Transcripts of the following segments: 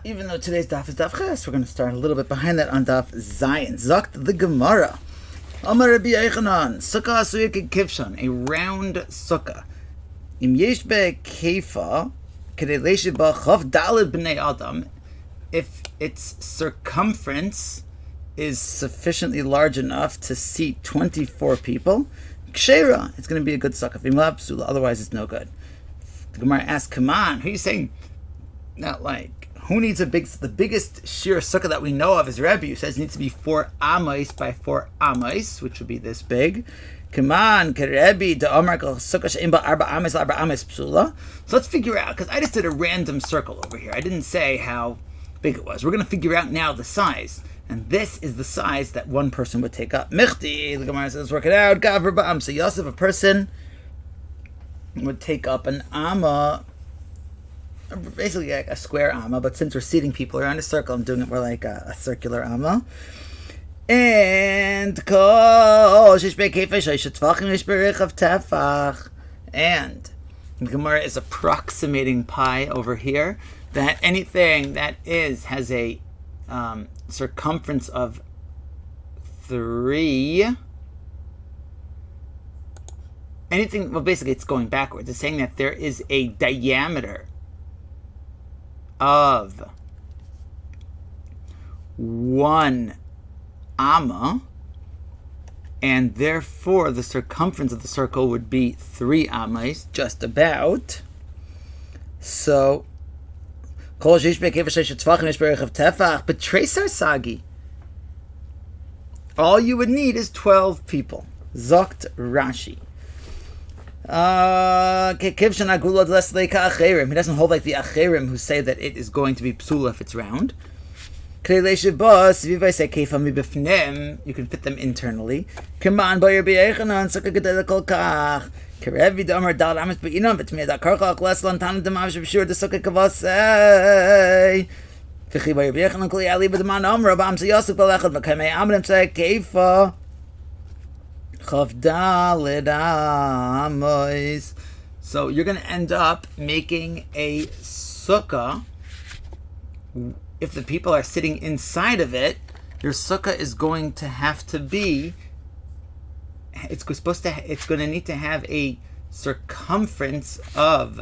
Even though today's daf is Daf Ches, we're going to start a little bit behind that on Daf Zayin. Zokt the Gemara. Amar Rabbi Yechanan, Sukkah asuya kivshan, a round sukkah. Im yesh be kefa, kedei leishi ba chav daled b'nei adam, if its circumference is sufficiently large enough to seat 24 people, kshera, it's going to be a good sukkah. V'imlav psula, otherwise it's no good. The Gemara asks, come on, who are you saying? Not like, who needs the biggest sheer sukkah that we know of is Rebbe, who says it needs to be 4 amais by 4 amais, which would be this big. Come on, Rebbe, the Omar sukkah she'imba arba amais psula. So let's figure out, because I just did a random circle over here. I didn't say how big it was. We're going to figure out now the size. And this is the size that one person would take up. Michti, the Gemara says, work it out. Gavr ba'am. So Yosef, a person would take up an amma, basically like a square amma, but since we're seating people around a circle, I'm doing it more like a circular amma. And and the Gemara is approximating pi over here, that anything that has a circumference of 3, anything, well, basically it's going backwards. It's saying that there is a diameter of 1 amma, and therefore the circumference of the circle would be 3 ammas, just about. So, but Tresar Sagi, all you would need is 12 people. Zokt Rashi. He doesn't hold like the acherim who say that it is going to be psula if it's round. You can fit them internally. Come on, Bayer B'Yechanan, Sukkah Gedela Kol Kach. Kerevi Damar Dal Amis B'Inam, V'Tmei Da Karchach Leslan Tanam Damav Shebshur the Sukkah Kavasei. V'Chi Bayer B'Yechanan Kol Yali B'Daman Amra B'Am Seyosuk B'Lechad V'Kamei Amrim Say Keifa Chavdalid Amois. So you're going to end up making a sukkah. If the people are sitting inside of it, your sukkah is going to have to be, it's going to need to have a circumference of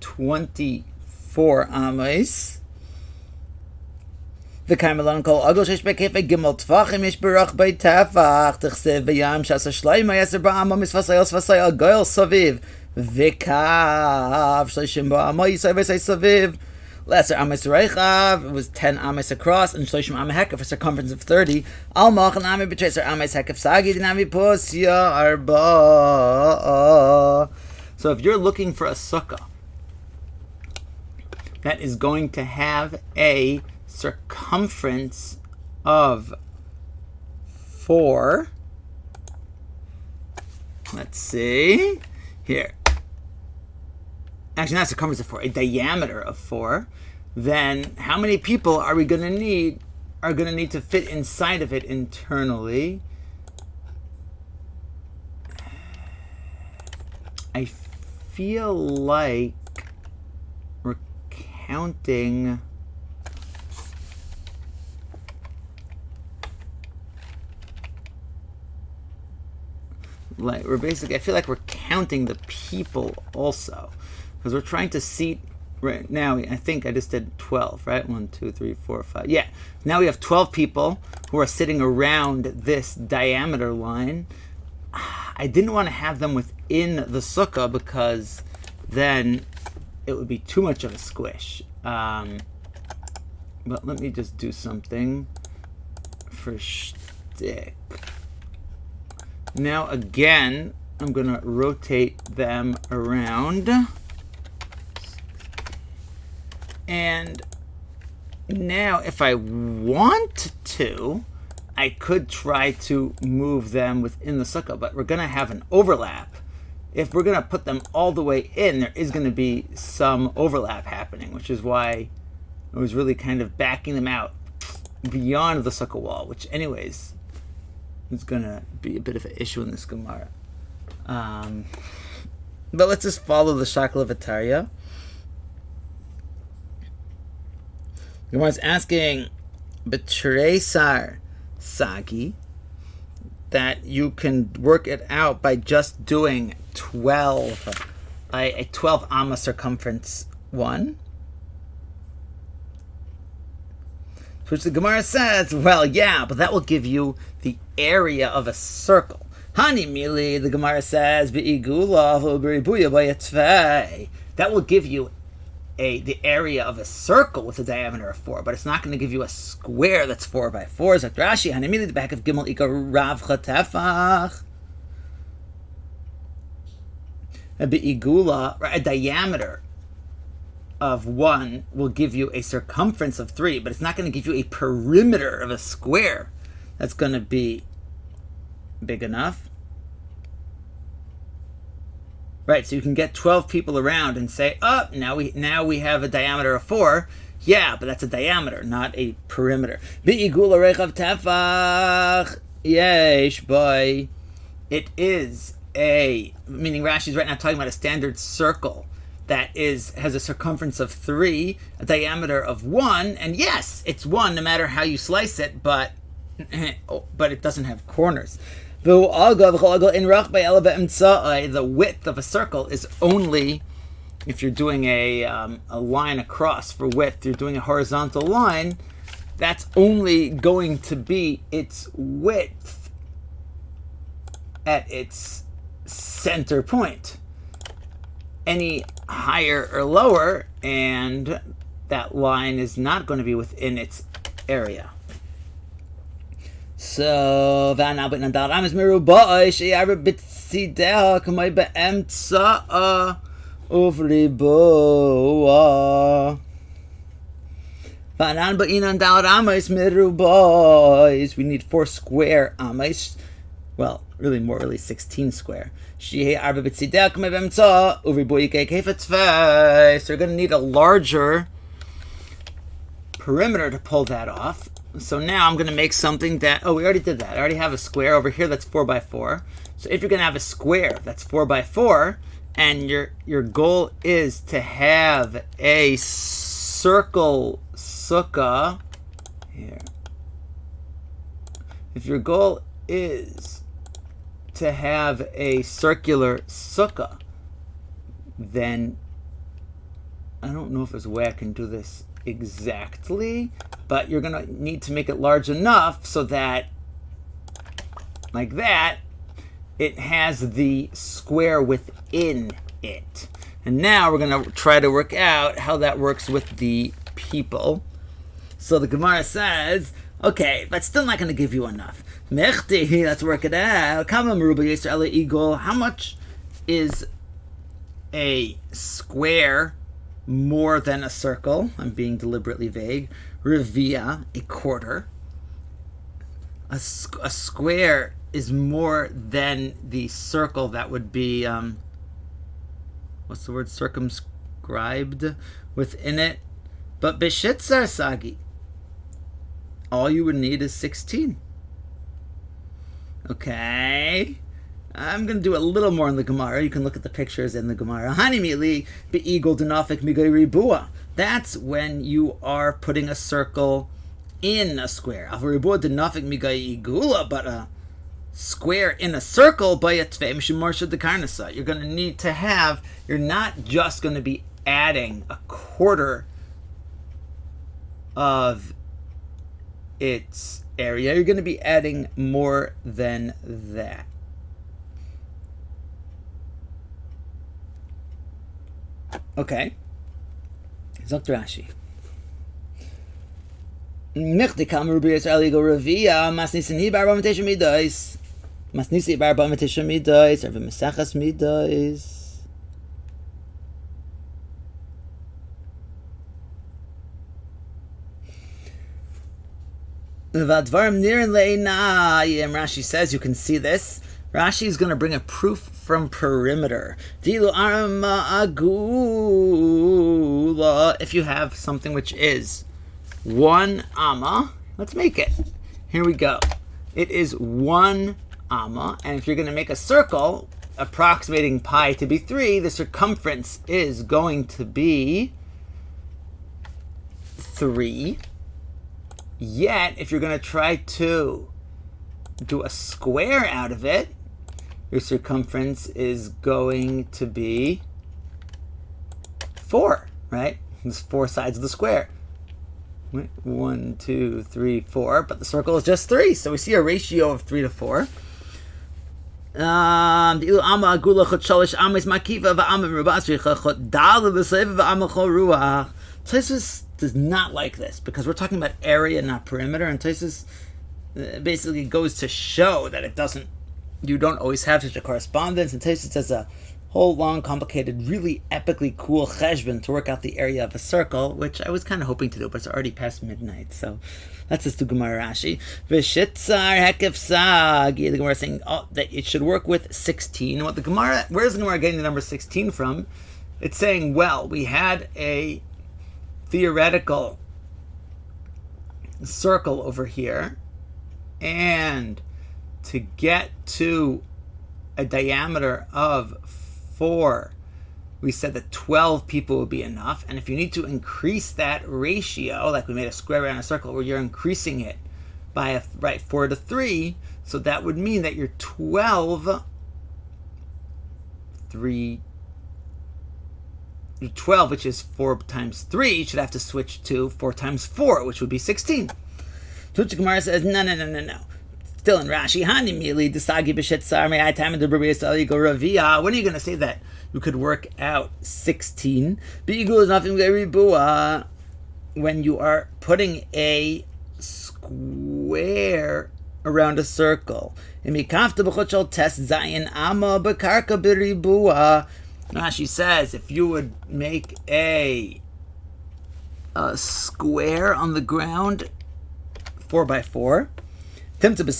24 amos. V'kaimelon kol agol shesh bekefe gimel tvachim yesh berach bei tafach tichsev b'yam shasa shleima yeser ba'ama misvasayos vasayal goyel saviv v'kav shleishim ba'ama yisay v'say saviv. Lesser amis reichav, it was 10 amis across, and shloshim am hekef, a circumference of 30. Al machan ami b'treser amis hekef sagi dinami posya arba. So if you're looking for a sukkah that is going to have a circumference of 4, let's see here. Actually, not circumference of 4, a diameter of 4, then how many people are we going to need to fit inside of it internally? I feel like we're counting I feel like we're counting the people also. Because we're trying to seat right now. I think I just did 12, right? 1, 2, 3, 4, 5. Yeah. Now we have 12 people who are sitting around this diameter line. I didn't want to have them within the sukkah because then it would be too much of a squish. But let me just do something for shtick. Now again, I'm going to rotate them around. And now if I want to, I could try to move them within the sukkah, but we're going to have an overlap. If we're going to put them all the way in, there is going to be some overlap happening, which is why I was really kind of backing them out beyond the sukkah wall, which anyways is going to be a bit of an issue in this Gemara. But let's just follow the Shakla V'Tarya. Gemara is asking, B'treisar Sagi, that you can work it out by just doing 12, a 12 amma circumference one. Which the Gemara says, well, yeah, but that will give you the area of a circle. Hani mili, the Gemara says, that will give you the area of a circle with a diameter of 4, but it's not going to give you a square that's 4 by 4. Zok Rashi, Hani mili, the back of Gimel Ika Rav Chatefach. A diameter of 1 will give you a circumference of 3, but it's not going to give you a perimeter of a square that's going to be big enough. Right, so you can get 12 people around and say, oh, now we have a diameter of 4. Yeah, but that's a diameter, not a perimeter. Bi'igula rechav tefach. Yesh, boy. It is meaning Rashi's right now talking about a standard circle that has a circumference of 3, a diameter of 1, and yes, it's 1 no matter how you slice it, but it doesn't have corners. The width of a circle is only, if you're doing a line across for width, you're doing a horizontal line, that's only going to be its width at its center point. Any higher or lower, and that line is not going to be within its area. So, but now the we need 4 square amas. Well, really 16 square. So you're going to need a larger perimeter to pull that off. So now I'm going to make something that, we already did that. I already have a square over here that's 4 by 4. So if you're going to have a square that's 4 by 4, and your goal is to have a circle sukkah, here. If your goal is to have a circular sukkah, then I don't know if there's a way I can do this exactly, but you're going to need to make it large enough so that, like that, it has the square within it. And now we're going to try to work out how that works with the people. So the Gemara says, okay, but still not going to give you enough. Mechti, let's work it out. How much is a square more than a circle? I'm being deliberately vague. Revia, a quarter. A square is more than the circle that would be, what's the word, circumscribed within it. But Bishitzar Sagi, all you would need is 16. Okay. I'm going to do a little more in the Gemara. You can look at the pictures in the Gemara. Hanimili be'igul denafik migay ribua. That's when you are putting a circle in a square. Avaribua denafik migay igula, but a square in a circle by a tvei mishumarsha dekarnasa. You're going to need to have. You're not just going to be adding a quarter of its area. You're going to be adding more than that. Okay. Zokt Rashi. Mechti kamer b'yis aligo revia masnisini barba mitesha midos. Masnisi barba mitesha midos. Erve mesachas midos. V'advarim nirin le'inayim. Rashi says, you can see this. Rashi is going to bring a proof from perimeter. Dilu arma agula. If you have something which is 1 amma, let's make it. Here we go. It is 1 amma, and if you're going to make a circle approximating pi to be 3, the circumference is going to be 3. Yet, if you're going to try to do a square out of it, your circumference is going to be 4, right? There's 4 sides of the square. 1, 2, 3, 4, but the circle is just 3, so we see a ratio of 3 to 4. Tosfos does not like this because we're talking about area, not perimeter, and Tosfos basically goes to show that you don't always have such a correspondence, and Tosfos does a whole long, complicated, really epically cool cheshbon to work out the area of a circle, which I was kind of hoping to do, but it's already past midnight, so let's just do Gemara Rashi. V'shitzar hekefsag. The Gemara is saying that it should work with 16. Where's the Gemara getting the number 16 from? It's saying, well, we had a theoretical circle over here, and to get to a diameter of 4, we said that 12 people would be enough, and if you need to increase that ratio, like we made a square around a circle where you're increasing it by 4 to 3, so that would mean that your 12, which is 4 times 3, should have to switch to 4 times 4, which would be 16. So Gemara says, no. Still in Rashi, when are you going to say that you could work out 16? When you are putting a square around a circle. Rashi says, if you would make a square on the ground 4 by 4, Rashi's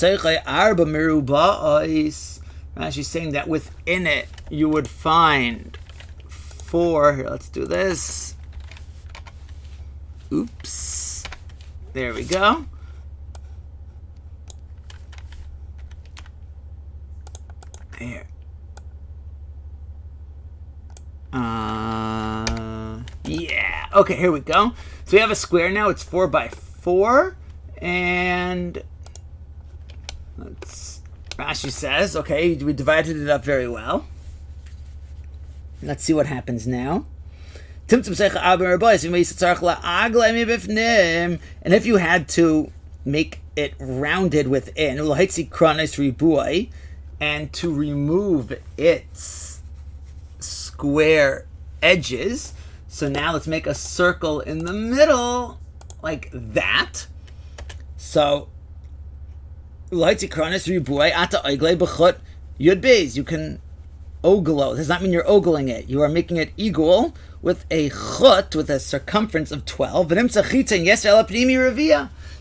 saying that within it you would find 4. Here, let's do this. Oops. There we go. Here. Yeah. Okay, here we go. So we have a square now. It's 4 by 4. And Rashi says, okay, we divided it up very well. Let's see what happens now. And if you had to make it rounded within, and to remove its square edges, so now let's make a circle in the middle, like that. So, you can oglo. It does not mean you're ogling it. You are making it equal with a chut, with a circumference of 12.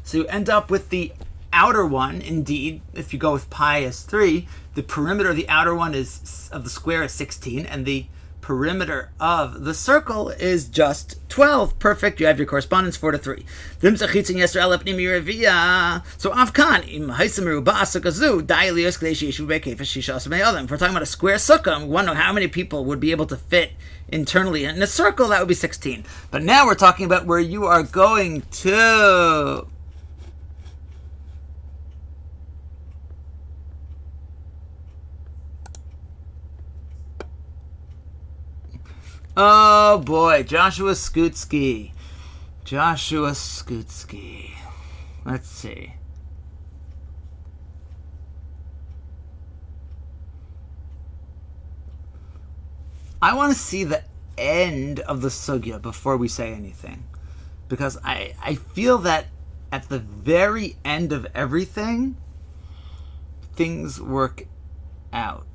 So you end up with the outer one. Indeed, if you go with pi as 3, the perimeter of the outer one of the square is 16, and the perimeter of the circle is just 12. Perfect. You have your correspondence 4 to 3. So Afkan, if we're talking about a square sukkah, we want to know how many people would be able to fit internally in a circle. That would be 16. But now we're talking about where you are going to oh boy, Joshua Skutsky. Let's see. I want to see the end of the sugya before we say anything. Because I feel that at the very end of everything, things work out.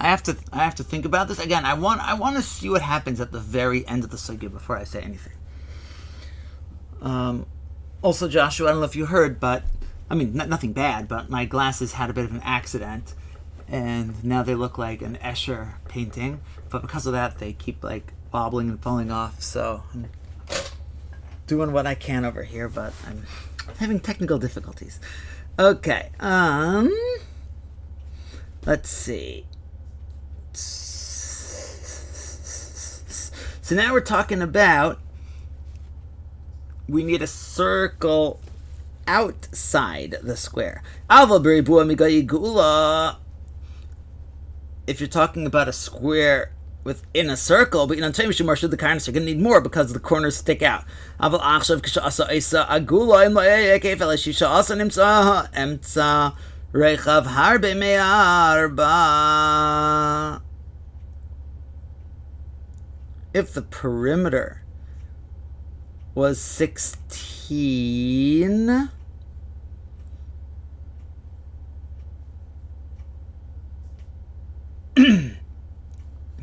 I have to think about this again. I want to see what happens at the very end of the sugya before I say anything. Also, Joshua, I don't know if you heard, but I mean, nothing bad, but my glasses had a bit of an accident, and now they look like an Escher painting, but because of that they keep like wobbling and falling off, so I'm doing what I can over here, but I'm having technical difficulties. Okay, let's see. So now we're talking about we need a circle outside the square. If you're talking about a square within a circle, but you're going to need more because the corners stick out. If the perimeter was 16,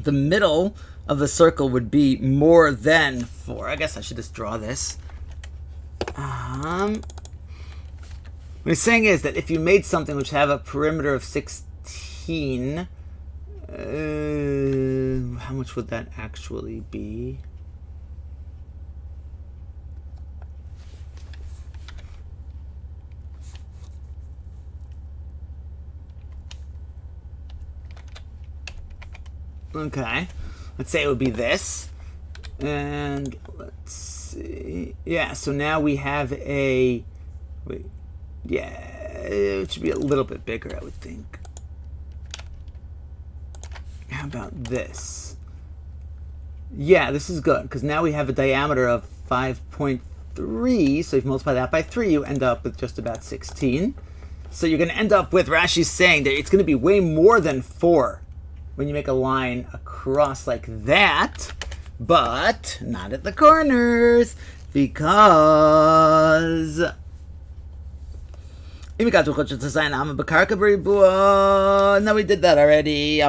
the middle of the circle would be more than 4. I guess I should just draw this. What he's saying is that if you made something which have a perimeter of 16, how much would that actually be? Okay, let's say it would be this, and let's see. Yeah, so now we have a. Wait, yeah, it should be a little bit bigger, I would think. How about this? Yeah, this is good, because now we have a diameter of 5.3, so if you multiply that by 3, you end up with just about 16. So you're going to end up with, Rashi's saying that it's going to be way more than 4 when you make a line across like that, but not at the corners, because no, we did that already.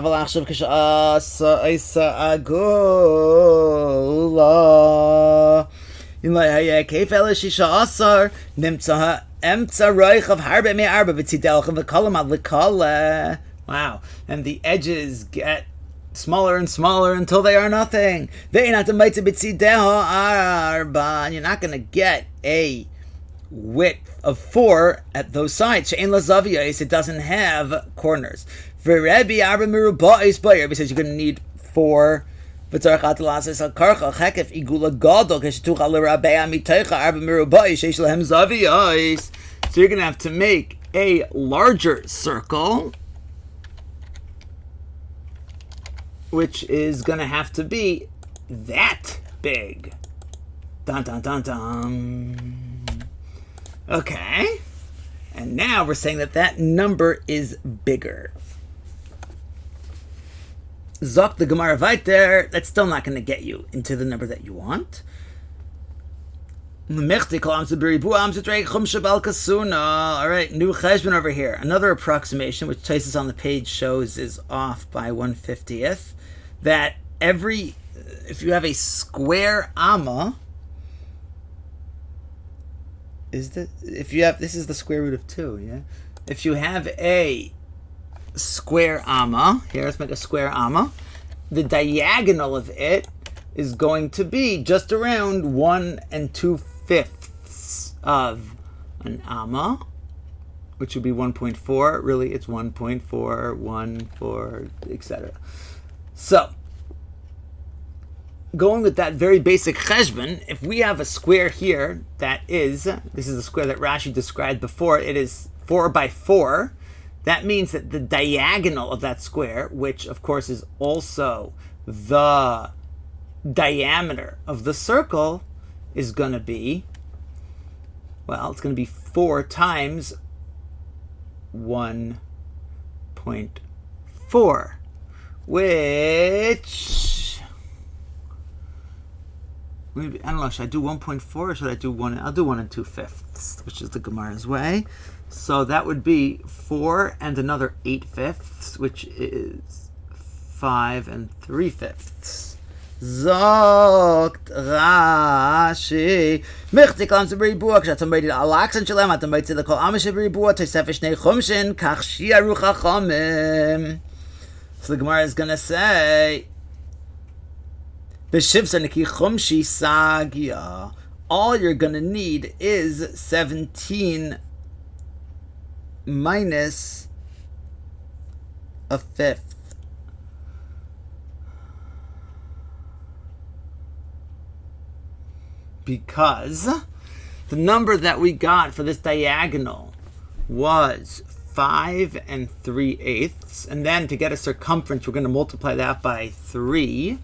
Wow, and the edges get smaller and smaller until they are nothing. And you're not going to get a width of 4 at those sides. It doesn't have corners. Rebbe says you're going to need 4. So you're going to have to make a larger circle, which is going to have to be that big. Dun dun dun dun. Okay. And now we're saying that that number is bigger. Zok the Gemara weiter, that's still not going to get you into the number that you want. Alright, new cheshbon over here. Another approximation, which Taisus on the page shows is off by 1/50th. That if you have a square amma, this is the square root of 2, yeah? If you have a square amma, here let's make a square amma, the diagonal of it is going to be just around 1 2/5 of an amma, which would be 1.4. Really, it's 1.4, 1, 4, etc. So, going with that very basic cheshbon, if we have a square here this is the square that Rashi described before, it is 4 by 4, that means that the diagonal of that square, which of course is also the diameter of the circle, is going to be, well, it's going to be 4 times 1.4, which, maybe, I don't know, should I do 1.4 or should I do 1? I'll do 1 2/5, which is the Gemara's way. So that would be 4 and another 8/5, which is 5 3/5. Zogt Rashi. Michtik lam b'ribua. Kshatam b'ribua alaksan shalem. Atam b'ribua l'kol amish b'ribua. Tosef shnei chumshin. Kach shi'aru chachamim. So the Gemara is going to say, B'shivsa niki chumshi sagya. All you're going to need is 17 minus a fifth. Because the number that we got for this diagonal was 5 3/8, and then to get a circumference, we're going to multiply that by 3.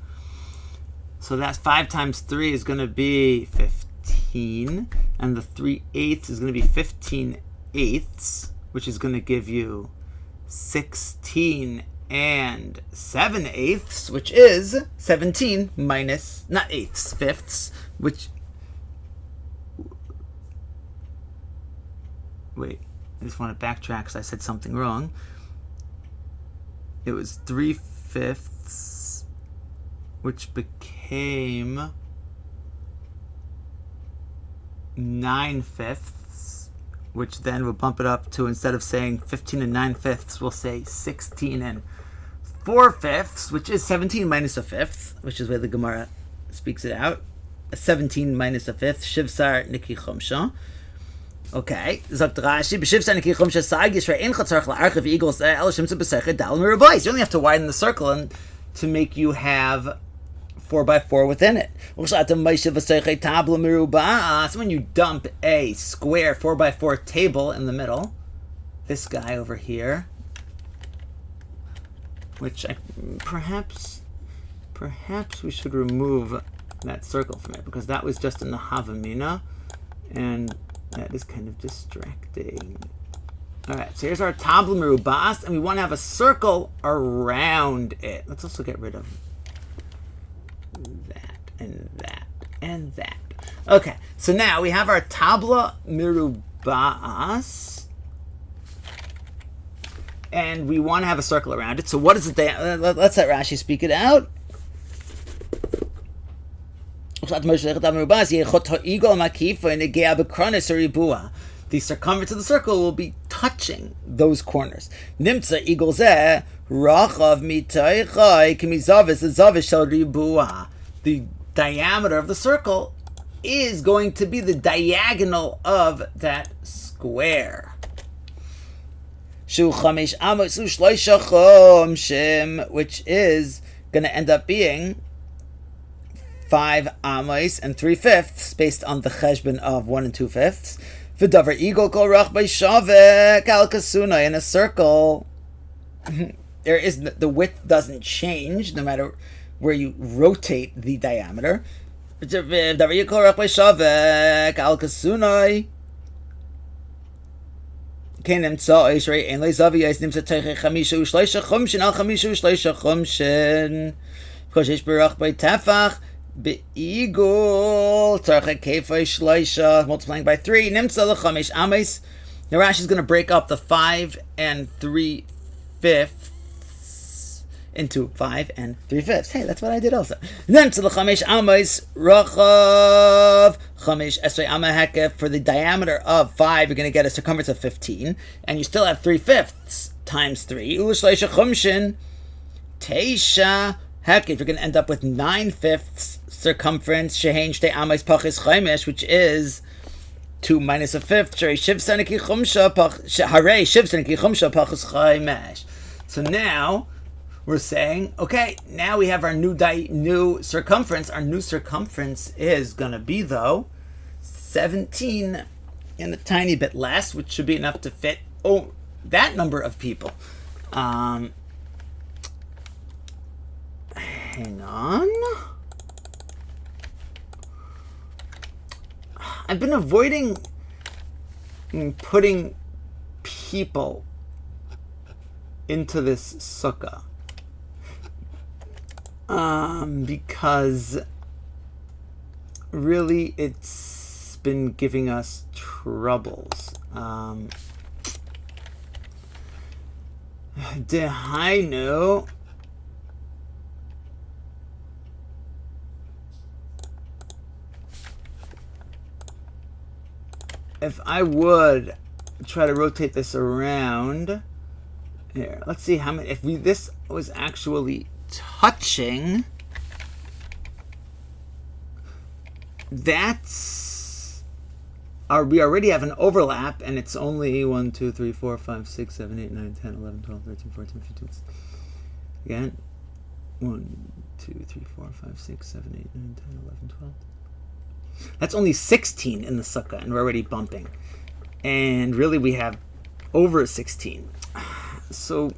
So that's 5 times 3 is going to be 15, and the 3/8 is going to be 15/8, which is going to give you 16 7/8, which is 17 minus, not eighths, fifths, which, wait, I just want to backtrack because I said something wrong. It was 3/5, which became 9/5, which then would bump it up to, instead of saying 15 9/5, we'll say 16 4/5, which is 17 minus a fifth, which is where the Gemara speaks it out. 17 minus a fifth, Shivsar Niki Chumsha. Okay, sagt Rashi, b'shivsa niki chumsha sagis re'en chatzarch la'archiv eagles elishim to b'sechet dal merubais. You only have to widen the circle and to make you have 4x4 within it. So when you dump a square 4x4 table in the middle, this guy over here, which perhaps we should remove that circle from it, because that was just in the Havamina, and that is kind of distracting. Alright, so here's our tabla merubas, and we want to have a circle around it. Let's also get rid of that, and that, and that. Okay, so now we have our tabla merubas, and we want to have a circle around it. So what is it? Let's let Rashi speak it out. The circumference of the circle will be touching those corners. The diameter of the circle is going to be the diagonal of that square, which is going to end up being 5 amos and 3/5 based on the cheshbon of 1 2/5. V'davar eagle kol rach by shavek al kasuna. In a circle, there is the width doesn't change no matter where you rotate the diameter. V'davar eagle kol rach by shavek al kasuna. Kein nimtza Israel ein leizavi is nimtza teiche chamisha u'shleisha chumshin al chamisha u'shleisha chumshin. Because ish berach by tefach. Be'igul tarcha kefay shleisha, multiplying by 3. Nimtza l'chamesh ames. Now Rashi is going to break up the 5 3/5 into 5 3/5. Hey, that's what I did also. Nimtza l'chamesh ames rachav chamesh esrei ama hekef. For the diameter of 5, you're going to get a circumference of 15, and you still have 3/5 times 3. U'shleisha chumshin teisha. Heck, if you're going to end up with 9/5 circumference, shehein shtei amas pachis chaimesh, which is 2 minus a fifth. Harei shivsaniki chumsha pachis chaimesh. So now we're saying, okay, now we have our new circumference. Our new circumference is going to be, though, 17 and a tiny bit less, which should be enough to fit that number of people. Hang on. I've been avoiding putting people into this sukkah because really it's been giving us troubles. Dehainu. if I would try to rotate this around here, let's see how many. If this was actually touching, we already have an overlap, and it's only 1, 2, 3, 4, 5, 6, 7, 8, 9, 10, 11, 12, 13, 14, 15. Again, 1, 2, 3, 4, 5, 6, 7, 8, 9, 10, 11, 12. That's only 16 in the sukkah, and we're already bumping. And really, we have over 16. So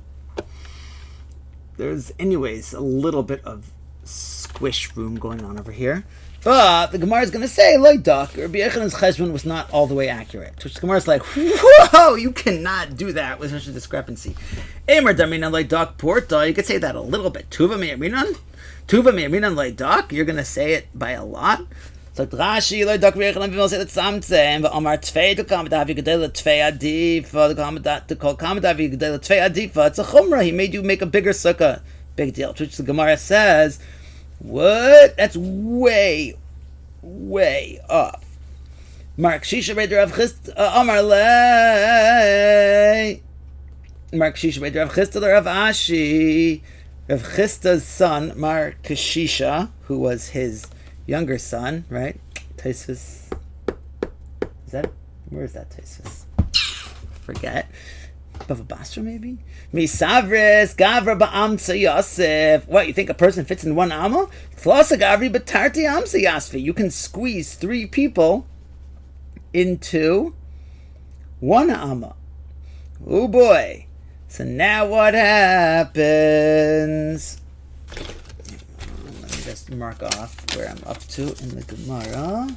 there's, anyways, a little bit of squish room going on over here. But the Gemara is going to say, Loi Dak, Rabbi Yechanan's cheshbon was not all the way accurate. Which the Gemara is like, whoa, you cannot do that with such a discrepancy. Emer Daminan Loi Dak Porta, you could say that a little bit. Tuva Me'aminan Loi Dak, you're going to say it by a lot. So Rashi Loi Dak Rabbi Yechanan will say that something. V'Omar Tfei to come Davi Gedela Tfei Adifa to call Kam Davi Gedela Tfei Adifa. It's a chumrah. He made you make a bigger sukkah. Big deal. Which the Gemara says, what? That's way off. Mark Shisha Beder Rav Chist Omar Lei. Mark Shisha Beder Rav Chista Rav Ashi. Rav Chista's son, Mark Shisha, who was his younger son, right? Taisus. Is that? Where is that Taisus? Forget. Bava Basra, maybe? Misavris Gavra Ba'amsa Yosef. What, you think a person fits in one amma? Flosa Gavri Batarti Amsa Yasfi. You can squeeze 3 people into one amma. Oh boy. So now what happens? Let me just mark off where I'm up to in the Gemara.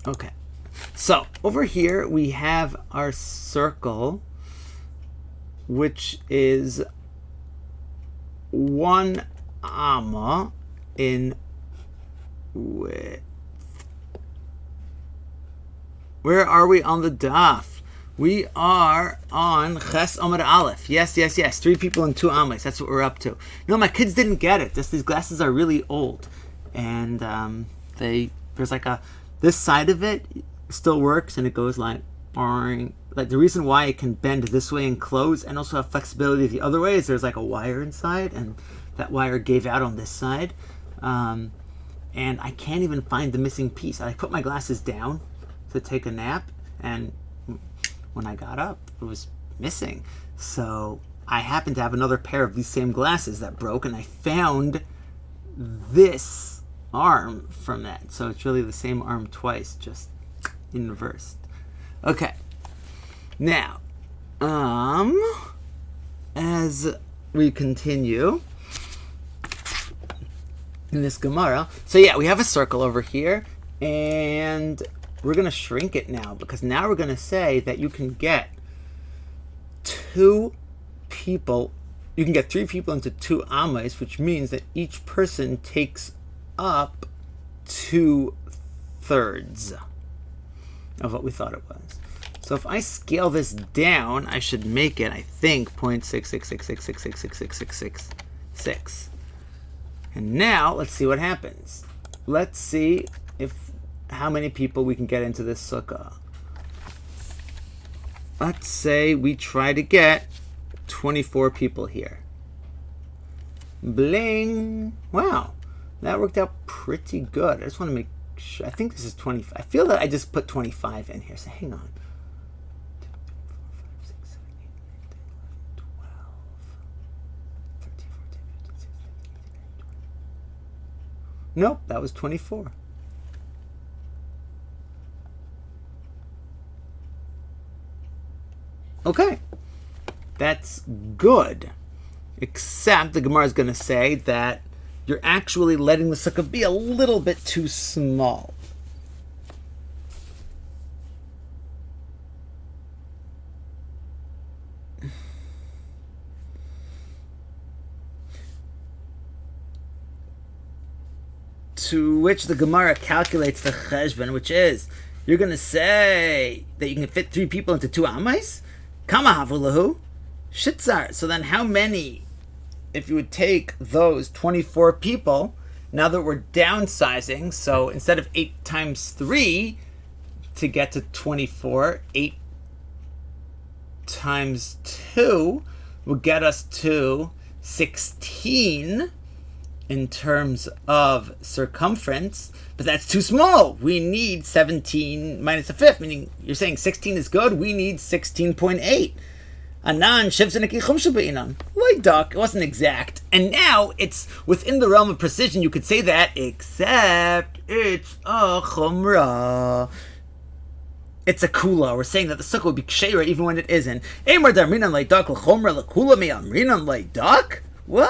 Okay, so over here we have our circle, which is 1 amma in width. Where are we on the daf? We are on Ches Amar Aleph. Yes. 3 people and 2 amas. That's what we're up to. No, my kids didn't get it. These glasses are really old, and there's like this side of it still works, and it goes like the reason why it can bend this way and close, and also have flexibility the other way, is there's like a wire inside, and that wire gave out on this side, and I can't even find the missing piece. I put my glasses down to take a nap, and when I got up, it was missing. So I happened to have another pair of these same glasses that broke, and I found this arm from that. So it's really the same arm twice, just in reverse. Okay. Now, as we continue in this Gemara, so yeah, we have a circle over here, and we're going to shrink it now, because now we're going to say that you can get 2 people, you can get 3 people into 2 amas, which means that each person takes up 2/3 of what we thought it was. So if I scale this down, I should make it, I think, 0.66666666666. And now let's see what happens. Let's see how many people we can get into this sukkah. Let's say we try to get 24 people here. Bling! Wow. That worked out pretty good. I just want to make sure. I think this is 25. I feel that I just put 25 in here. So hang on. 2, 3, 4, 5, 6, 7, 8, 9, 10, 11, 12, 13, 14, 15, 16, 17, 18, 19, 20. Nope, that was 24. Okay. That's good. Except the Gemara is going to say that you're actually letting the sukkah be a little bit too small. To which the Gemara calculates the cheshbon, which is, you're going to say that you can fit 3 people into 2 amas? Kama havulahu? Shitzar. So then how many if you would take those 24 people, now that we're downsizing, so instead of 8 times 3 to get to 24, 8 times 2 will get us to 16 in terms of circumference, but that's too small. We need 17 minus a fifth, meaning you're saying 16 is good, we need 16.8. Anan shivzanik yichum shaba'inan. Like duck, it wasn't exact. And now it's within the realm of precision. You could say that, except it's a chumrah. It's a kula. We're saying that the sukkah would be ksheira even when it isn't. Amar darminan like duck l'chumrah l'kula me amrinan like duck. What?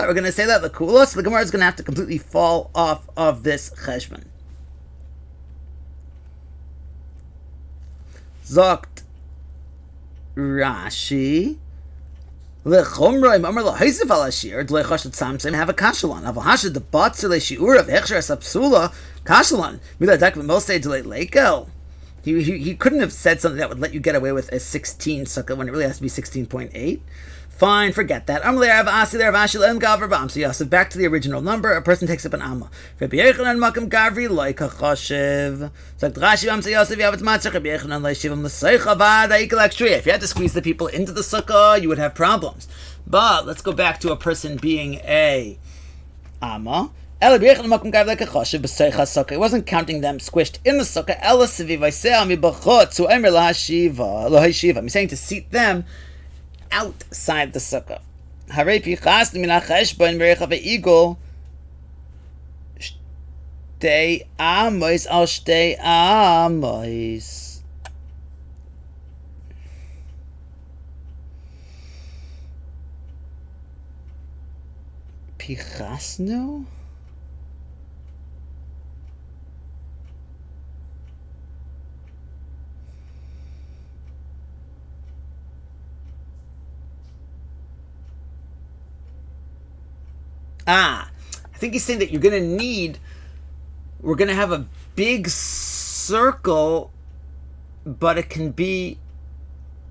We're going to say that l'kula? So the Gemara is going to have to completely fall off of this cheshbon. Zokt Rashi lechomra im amar lahaisif al ashir dleichashet samsem have a kashalon avahashad the batzer leishiur of hechsher asapsula kashalon miladak v'mosei delay lekel. He couldn't have said something that would let you get away with a 16 sukkah when it really has to be 16.8. Fine, forget that. So back to the original number. A person takes up an amma. If you have to squeeze the people into the sukkah, you would have problems. But let's go back to a person being a amma. It wasn't counting them squished in the sukkah. I'm saying to seat them outside the sukkah. Hare pichasni min hacheshbon berechav eagle shtei amos al shtei amos. Pichasnu? I think he's saying that we're going to have a big circle, but it can be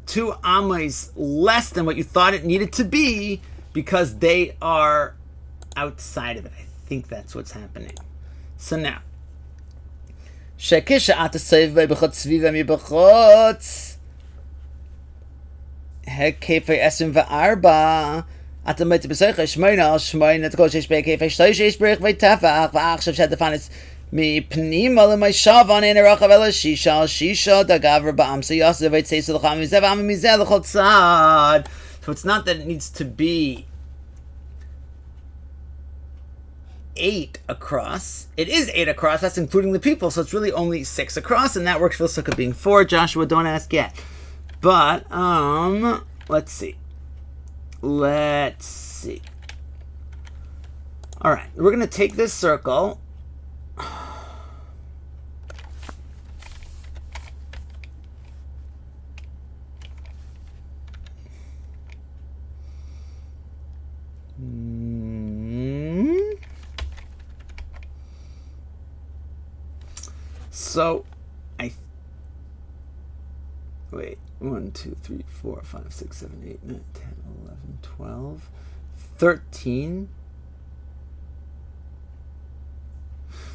2 amas less than what you thought it needed to be because they are outside of it. I think that's what's happening. So now, Shekisha atasev bechot sviva mi bechot hekefei esim va'arba. אתה מצא בסוכה שמונה תקול שיש בהיקף השתוי שיש בריך וטפח ועכשיו שהדפנס מפנימה למישבן אין הרחב אלא שישה דגבר באמסה יוסף ויצייסו לך מזה ועם מזה לכל צד. So it's not that it needs to be 8 across. It is 8 across, that's including the people, so it's really only 6 across, and that works for the sukkah being 4. Joshua, don't ask yet. But, let's see. Alright, we're going to take this circle. So, wait. 1, 2, 3, 4, 5, 6, 7, 8, 9, 10, 11, 12, 13.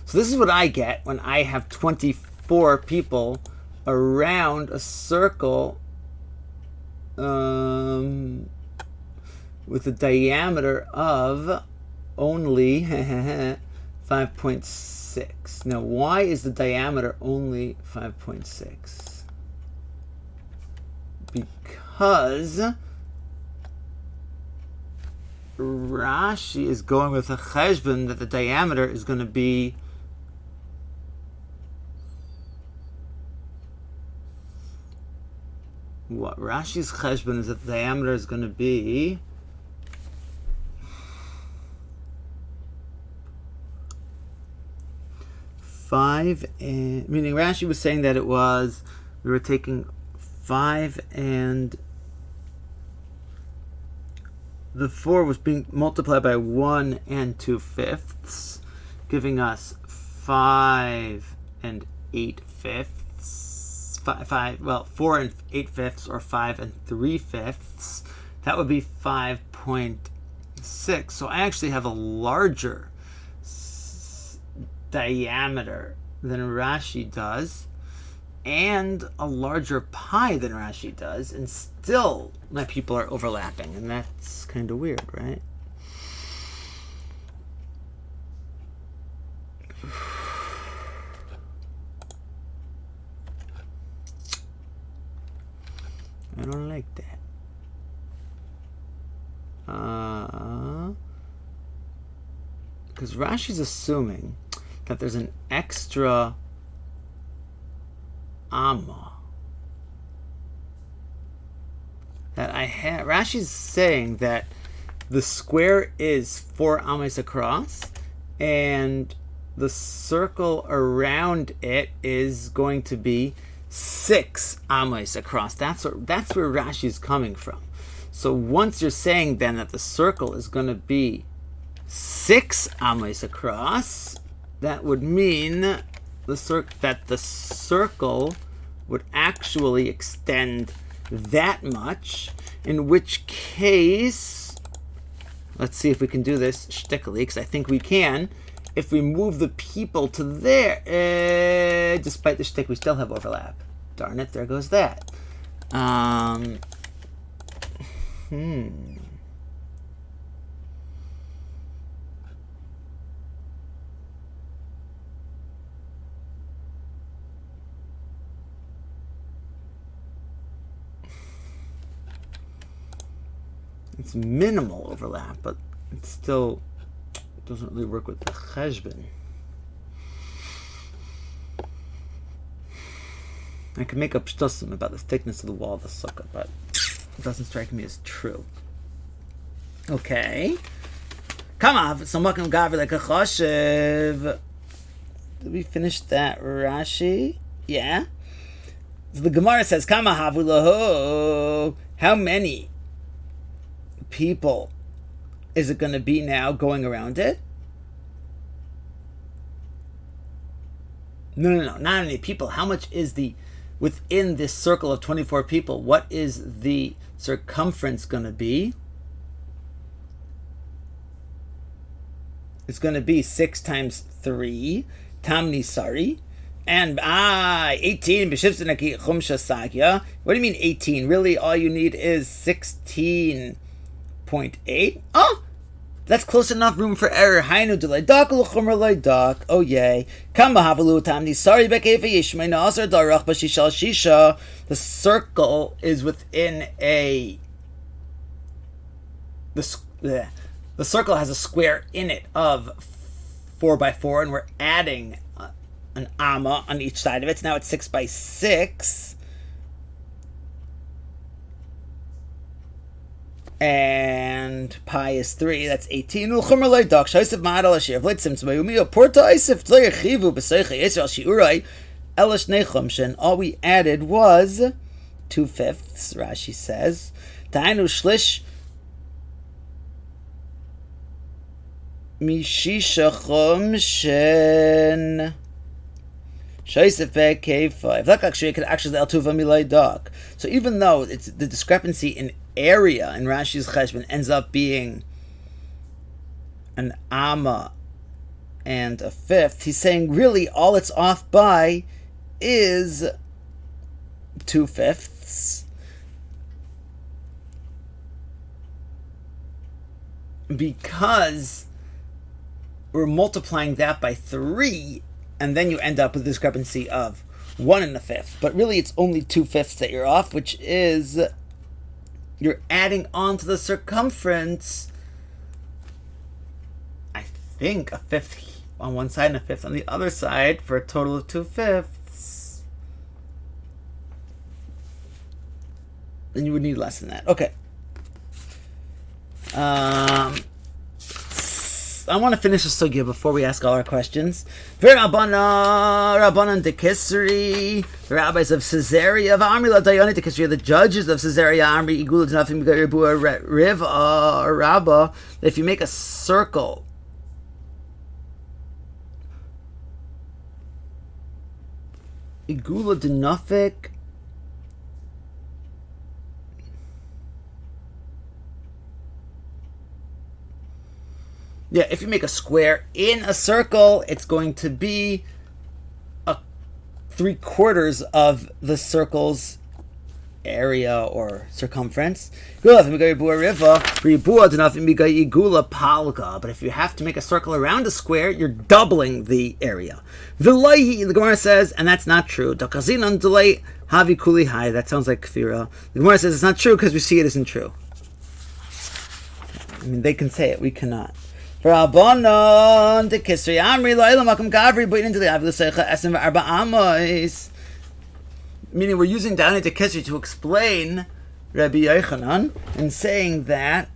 So this is what I get when I have 24 people around a circle with a diameter of only 5.6. Now, why is the diameter only 5.6? Because Rashi is going with a cheshbon that the diameter is going to be what? Rashi's cheshbon is that the diameter is going to be 5, meaning Rashi was saying that we were taking 5 and the 4 was being multiplied by 1 and 2/5, giving us 5 and 8/5. 4 and 8/5, or 5 and 3/5. That would be 5.9. 6. So I actually have a larger diameter than Rashi does, and a larger pi than Rashi does, and still my people are overlapping, and that's kind of weird, right? I don't like that. Because Rashi's assuming that there's an extra amma that I have. Rashi's saying that the square is 4 ammas across, and the circle around it is going to be 6 ammas across. That's where Rashi's coming from. So once you're saying then that the circle is going to be 6 ammas across, that would mean that the circle would actually extend that much, in which case, let's see if we can do this shtickily, because I think we can. If we move the people to there, despite the shtick, we still have overlap. Darn it, there goes that. It's minimal overlap, but it still doesn't really work with the cheshbon. I can make up shtosim about the thickness of the wall of the sukkah, but it doesn't strike me as true. Okay. Kamav, somakim gavi like a choshev. Did we finish that Rashi? Yeah. So the Gemara says, Kama havu lahu. How many people is it going to be now going around it? No, not any people. How much is within this circle of 24 people, what is the circumference going to be? It's going to be 6 times 3, Tamni Sari, and 18. What do you mean 18? Really, all you need is 16.8. Oh, that's close enough room for error. Hainu delaydak l'chumer laydak. Oh yay. Kama havalu tamni sari bekefa yishmei na'asar darach b'shishal shisha. The circle is within the circle has a square in it of 4 by 4, and we're adding an amma on each side of it. So now it's 6 by 6. And pi is 3. That's 18. All we added was 2/5. Rashi says, "Ta'inu shlish mishisha chumshin." Shaisef K5. That actually could actually Altuva Milay Dog. So even though it's the discrepancy in area in Rashi's Cheshbon ends up being an amma and a 5th, he's saying really all it's off by is 2/5. Because we're multiplying that by 3, and then you end up with a discrepancy of 1 1/5. But really it's only 2/5 that you're off, which is you're adding on to the circumference, I think, a 5th on one side and a 5th on the other side for a total of 2/5. Then you would need less than that. Okay. I want to finish the sugya before we ask all our questions. Rabbanan de Kisri, the rabbis of Caesarea, of Amri la Dayani de Kisri, the judges of Caesarea, Amri Igul Nafim Riv Rabba. If you make a circle, Igula Denafik. Yeah, if you make a square in a circle, it's going to be 3/4 of the circle's area or circumference. But if you have to make a circle around a square, you're doubling the area. The Gemara says, and that's not true. That sounds like kfira. The Gemara says it's not true because we see it isn't true. I mean, they can say it, we cannot. Meaning we're using Dani de Kesri to explain Rabbi Yochanan and saying that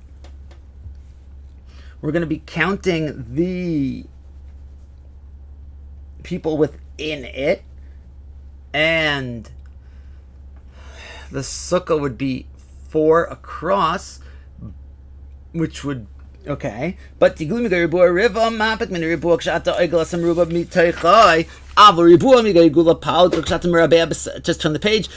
we're going to be counting the people within it, and the sukkah would be 4 across, which would okay, but just turn the page.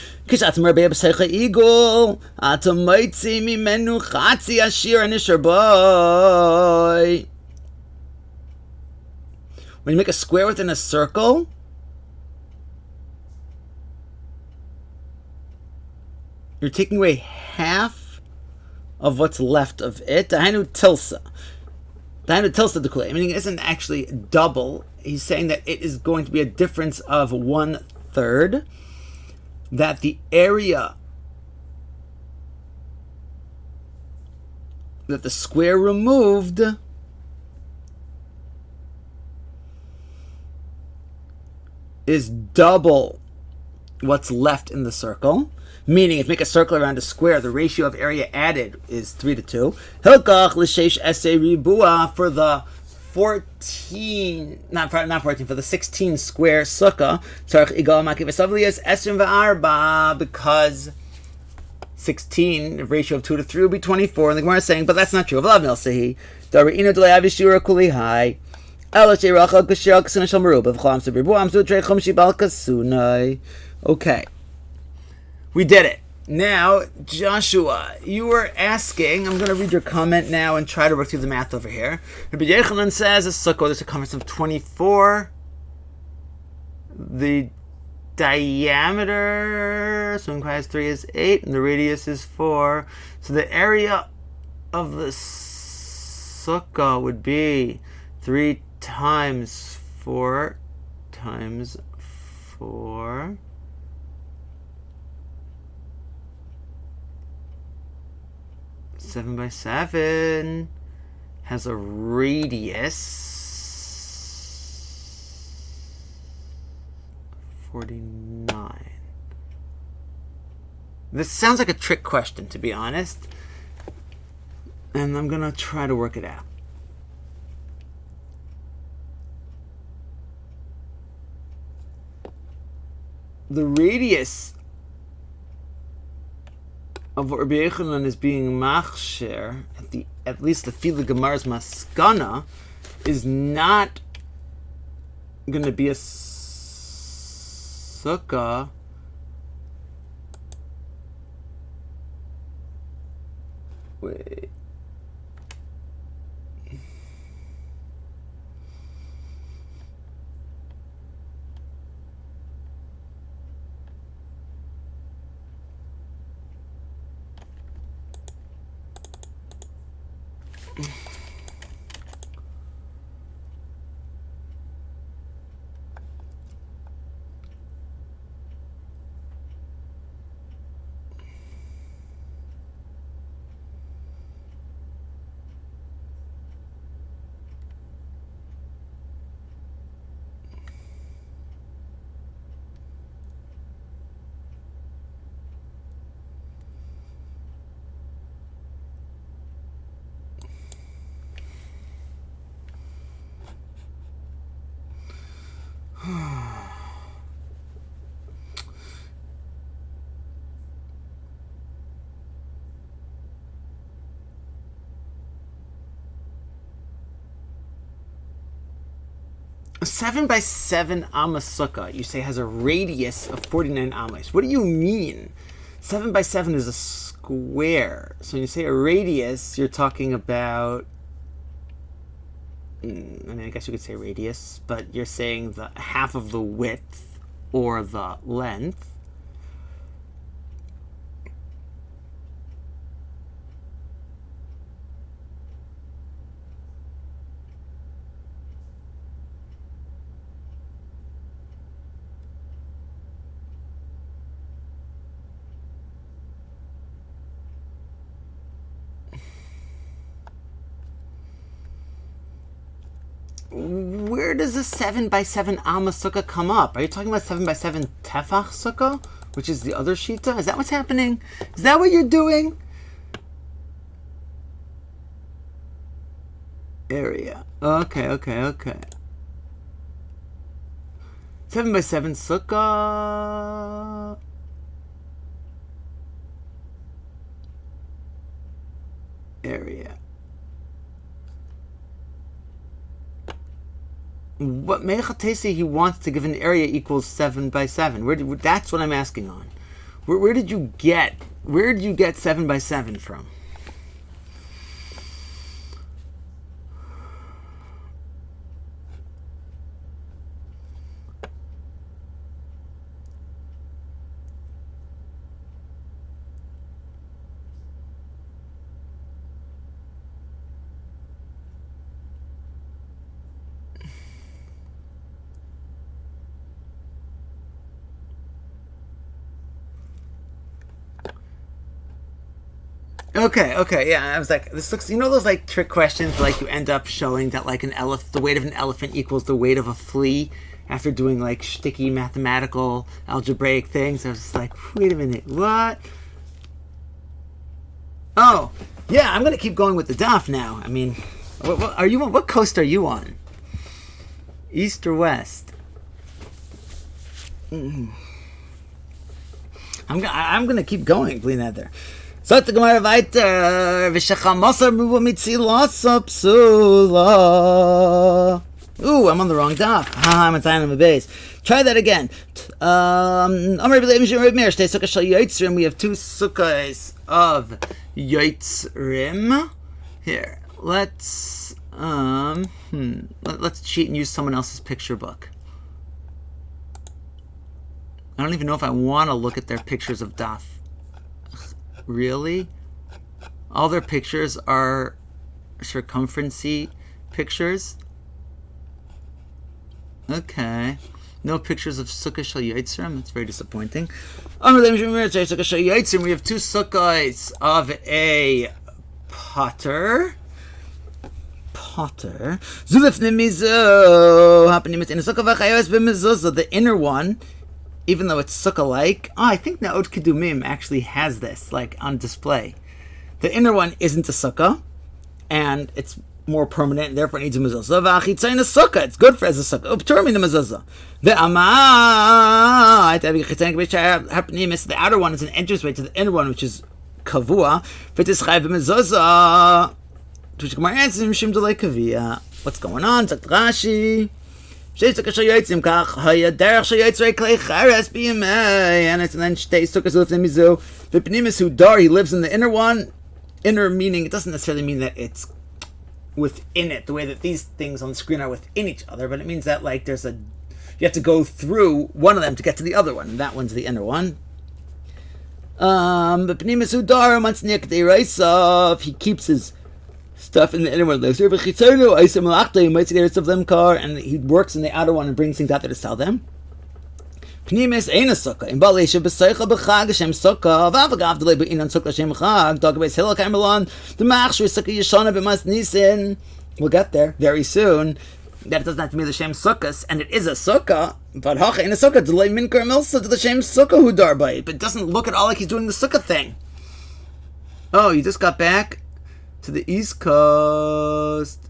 When you make a square within a circle, you're taking away half of what's left of it. Dahainu tilsa dekule. Meaning it isn't actually double. He's saying that it is going to be a difference of 1/3. That the area that the square removed is double what's left in the circle. Meaning, if you make a circle around a square, the ratio of area added is 3:2. Hilkach l'sheish esei ribua for the 14, not 14, for the 16 square sukkah. Tzarich igal makiv esavlias esrim v'arba, because 16, the ratio of 2 to 3 would be 24. And the Gemara is saying, but that's not true. V'lav nilsehi darina d'le'av yishura kuli hai. Okay, we did it. Now, Joshua, you were asking, I'm going to read your comment now and try to work through the math over here. Rabbi Yochanan says a sukkah with a circumference of 24. The diameter, so has 3 is 8, and the radius is 4. So the area of the sukkah would be 3 times 4 times 4. 7 by 7 has a radius 49. This sounds like a trick question, to be honest, and I'm gonna try to work it out. The radius of what Rabbi Yochanan is being machsher, at least the Fila Gemara's maskana, is not going to be a sukkah wait. A 7 by 7 amma sukkah, you say, has a radius of 49 amas. What do you mean? 7 by 7 is a square. So when you say a radius, you're talking about I guess you could say radius, but you're saying the half of the width or the length. Where does the 7 by 7 Alma Sukkah come up? Are you talking about 7 by 7 Tefach Sukkah, which is the other Shita? Is that what's happening? Is that what you're doing? Area. Okay. 7 by 7 Sukkah. Area. What Mechatesi he wants to give an area equals 7 by 7. That's what I'm asking on. Where did you get 7 by 7 from? Okay, yeah. I was like, this looks, those like trick questions where like you end up showing that like the weight of an elephant equals the weight of a flea after doing like shticky mathematical algebraic things. I was just like, wait a minute, what? Oh, yeah, I'm gonna keep going with the daf now. I mean, what are you on? What coast are you on? East or west? I'm gonna keep going, Bli Neder. Sagt der Gemara weiter, v'shechamosar muva mitzilasa psula. Ooh, I'm on the wrong daf. I'm on the base. Try that again. We have two sukkahs of Yotzrim. Here, let's cheat and use someone else's picture book. I don't even know if I want to look at their pictures of daf. Really? All their pictures are circumference-y pictures? Okay. No pictures of Sukkah Shel Yitzrim. That's very disappointing. We have two sukkahs of a potter. The inner one, even though it's sukkah-like. I think Na'od Kedumim actually has this, like, on display. The inner one isn't a sukkah, and it's more permanent, and therefore it needs a mezuzah. V'achitzayin a sukkah. It's good for as a sukkah. Upturmin a mezuzah. The outer one is an entranceway to the inner one, which is kavua. V'tischai v'mezuzah. What's going on? Zakt Rashi. And then shtei sukkahs lifnei mizu. V'pnimis hu dar, he lives in the inner one. Inner meaning, it doesn't necessarily mean that it's within it, the way that these things on the screen are within each other, but it means that like you have to go through one of them to get to the other one, and that one's the inner one. V'pnimis hu dar, if he keeps his stuff in the inner one, and he works in the outer one and brings things out there to sell them. Pnimis ain't a sukkah. In Balei Shebesaycha B'Chag Hashem Sukkah. V'avagav Delei B'inan Sukkah Hashem Chag. Dog Beis Hillel Kaimelon. The Machshur Sukkah Yeshana B'Mas Nisin. We'll get there very soon. That it doesn't have to be the Shem Sukkahs, and it is a sukkah. But Hacha ain't a sukkah. Delei Minkar Milsa to the Shem Sukkah who darbai. But it doesn't look at all like he's doing the sukkah thing. Oh, you just got back to the East Coast.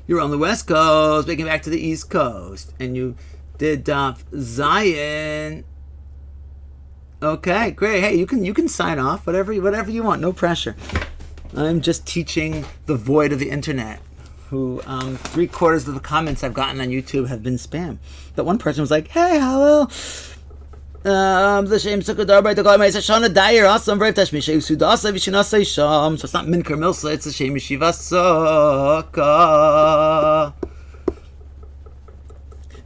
You were on the West Coast, making back to the East Coast, and you did Daf Zion. Okay, great. Hey, you can sign off, whatever you want, no pressure. I'm just teaching the void of the internet, who 3/4 of the comments I've gotten on YouTube have been spam. But one person was like, "Hey, Hallel, The shame sukkah darby the guy may say shana dayer awesome brave tash mishay sudasa vishinasa sham. So it's not minker milsa, it's the shame yeshiva sukkah.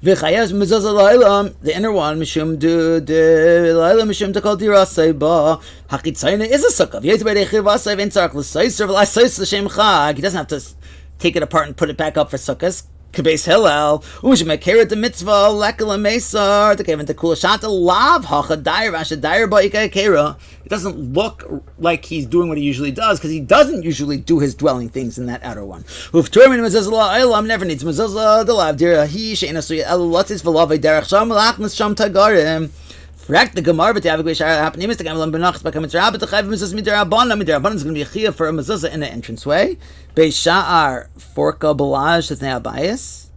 V'chayas mezuzah la'ilam, the inner one, mishum du la'ilam mishum to call dirasay ba. Hachitzayna is a sukkah. V'yet by the chivasay v'intzark l'sayser v'lasayser l'shem chag. He doesn't have to take it apart and put it back up for sukkahs. K'beis Hillel, u'shemekeret the mitzvah lekala mesar the kevin the kulashata lav hacha dair v'asha dair ba'ika kera. It doesn't look like he's doing what he usually does because he doesn't usually do his dwelling things in that outer one. Ufturmin mezuzah la'ilam never needs mezuzah the lav dira he she'ena suya elulatis v'lavei derech sham l'achmas sham tagarim. Correct the Gemara, but the Avigdor happening is the Gamelan Benachs by Kamitzrab, but the Chayv Mezuzah Midrabban is going to be a chiyah for a mezuzah in the entranceway. Beisha'ar Forka Balaj is now bias.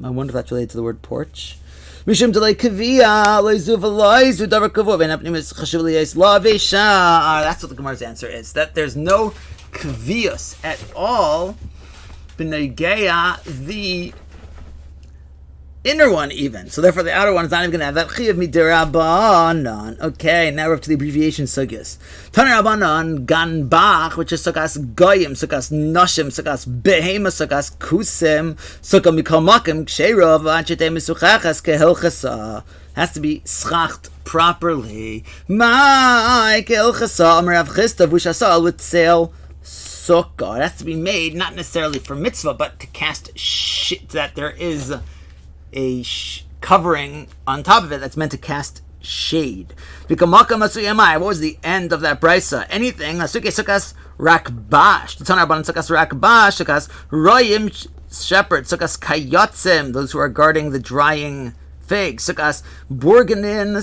I wonder if that's related to the word porch. Mishum delay kavia loizuv udavar kavuv and happening is chashuv liyes la beisha'ar. That's what the Gemara's answer is. That there's no kavius at all. B'neigeya the inner one even. So therefore the outer one is not even going to have that chiyav midirabanan. Okay, now we're up to the abbreviation sugyas. Taner Rabbanan gan bach, which is sukas goyim, sukas noshim, sukas behema, sukas kusim, sukkah mikol makim, ksherov, anchete misuchachas kehilchasa. Has to be schacht properly. My kehilchasa, amar Rav Chisda, vushasa, l'tzel sukkah. It has to be made, not necessarily for mitzvah, but to cast shit, that there is a covering on top of it that's meant to cast shade. What was the end of that brisa? Anything. Sukas rakbash. The Tanur Rabbanan sukas rakbash. Sukas royim shepherd. Sukas kayotzim. Those who are guarding the drying figs. Sukas borganin.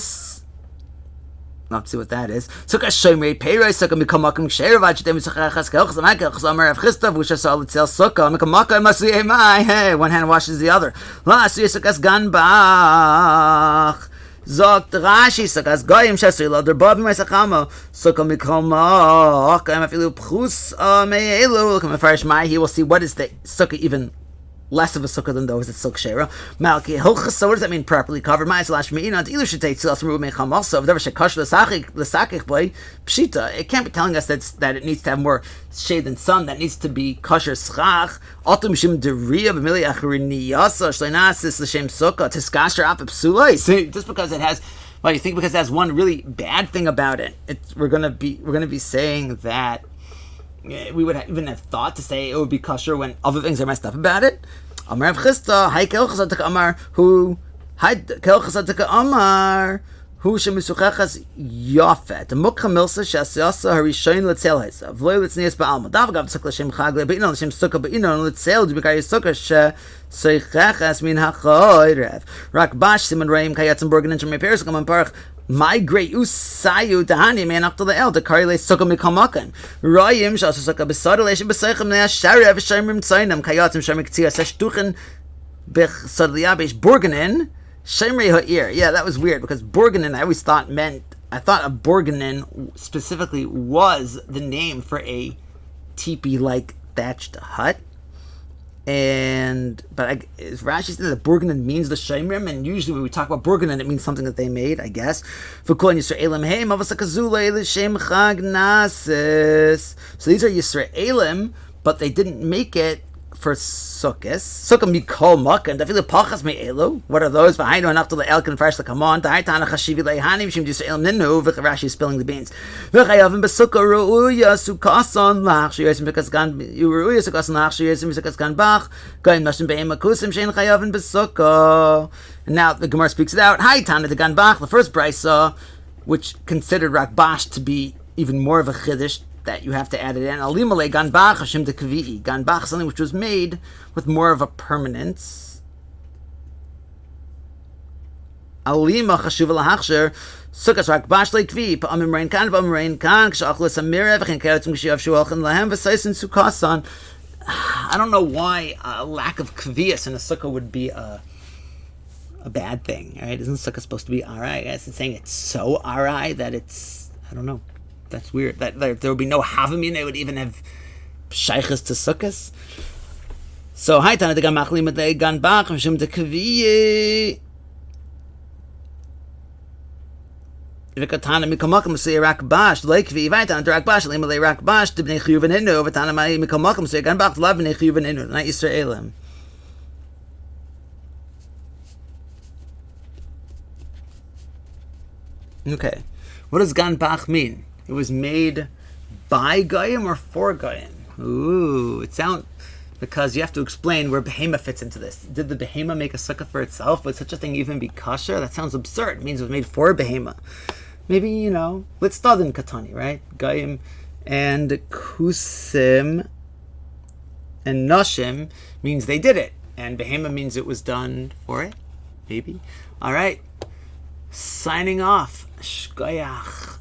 Let's see what that is. Sukkah shoymrei peirei sukkah mikamakim sheiravad shtem sukkachas kelchas amakel chazamar Rav Chisda v'ushasal l'tzel sukkah mikamakim masuyei mai. Hey, one hand washes the other. La asuyei sukkahs gan bach. Zogt Rashi sukkahs goyim shasui lo derbav ma'isachama sukkah mikamakim afilu pchus me'elu. Come Mefarish Mai. He will see what is the sukkah even less of a sukkah than those that silk shera. Malki hilchas. So what does that mean? Properly covered. Ma'asalash me'ina. Either should take tzilas from mecham also. Whatever shekash l'sakich boy pshita. It can't be telling us that it needs to have more shade than sun. That needs to be kosher schach. Altum mishim deria b'mili achariniyasa shleinasis l'shem sukkah tiskasher afip sulay. So just because it has, well, you think because it has one really bad thing about it, we're gonna be saying that we would even have thought to say it would be kosher when other things are messed up about it. Amar Rav Chisda, hay kelchas Amar, who hay kelchas Amar, who shemisuchachas yafet. Mukha milsa shasyasa harishayin letzel hesa. V'loy letznias ba'alma. Davagav tzuk l'shem chag le'be'inon l'shem sukkah be'inon letzel d'bikar yisukkah she'seichachas min hachoy rev. Rak bash siman reim kayatzim borgan and shemay perisukam and parach. Migrate usayu tahani man up to the el the karile sukkah mikamakan rayim shas sukkah besadalesh besaychem ne sharev shaimrim tsainam kayatim shamiktia sashtuchen bechsadliabesh borganen shaimrei ha'ir. Yeah, that was weird because borganen I thought a borganen specifically was the name for a teepee like thatched hut. But as Rashi said, that Burganen means the Shemrim, and usually when we talk about Burganen, it means something that they made, I guess. So these are Yisraelim, but they didn't make it for Sukkot. Sukkah mikol makan. Dafilu pachas me'elu. What are those? V'hainu anaftal le'elkin fresh le'kamon. Ta'aytana chashivi le'hanim shim Yisraelim ninu. Rashi is spilling the beans. V'chayavim b'sukkah ru'uya sukason lach. Sheyosim because gan ru'uya sukason lach. Sheyosim because gan bach. Goyim nashim be'em akusim shein chayavim b'sukkah. And now the Gemara speaks it out. Hi Tana the gan bach. The first brisa, which considered rakbash to be even more of a chiddush, that you have to add it in. Alimale ganbach Hashem de kvi'i. Ganbach, something which was made with more of a permanence. Alima chashuv lahachsher sukas rakbash lekvi. Pa'amim rein kan v'amim kan k'shachlis amirev v'chen kayotzim k'shiyav shuolchen lahem v'saisin sukasan. I don't know why a lack of kvias in a sukkah would be a bad thing. Right? Isn't sukkah supposed to be arai? I guess it's saying it's so arai that it's, I don't know. That's weird. That there would be no havamim. They would even have shaykhs to sukkahs. So hi Tana de gamachlim de gan bach mishum de kviye. V'katana mikamakam asay rakbash leikvi v'aytan rakbash lemalay rakbash dibnei chiyuv v'ninu v'tana mai mikamakam asay gan bach lav b'nei chiyuv v'ninu not Yisraelim. Okay, what does gan bach mean? It was made by Goyim or for Goyim? Ooh, it sounds, because you have to explain where behema fits into this. Did the behema make a sukkah for itself? Would such a thing even be kosher? That sounds absurd. It means it was made for behema. Maybe, let's start in Katani, right? Goyim and Kusim and Noshim means they did it. And behema means it was done for it. Maybe. All right. Signing off. Shkoyach.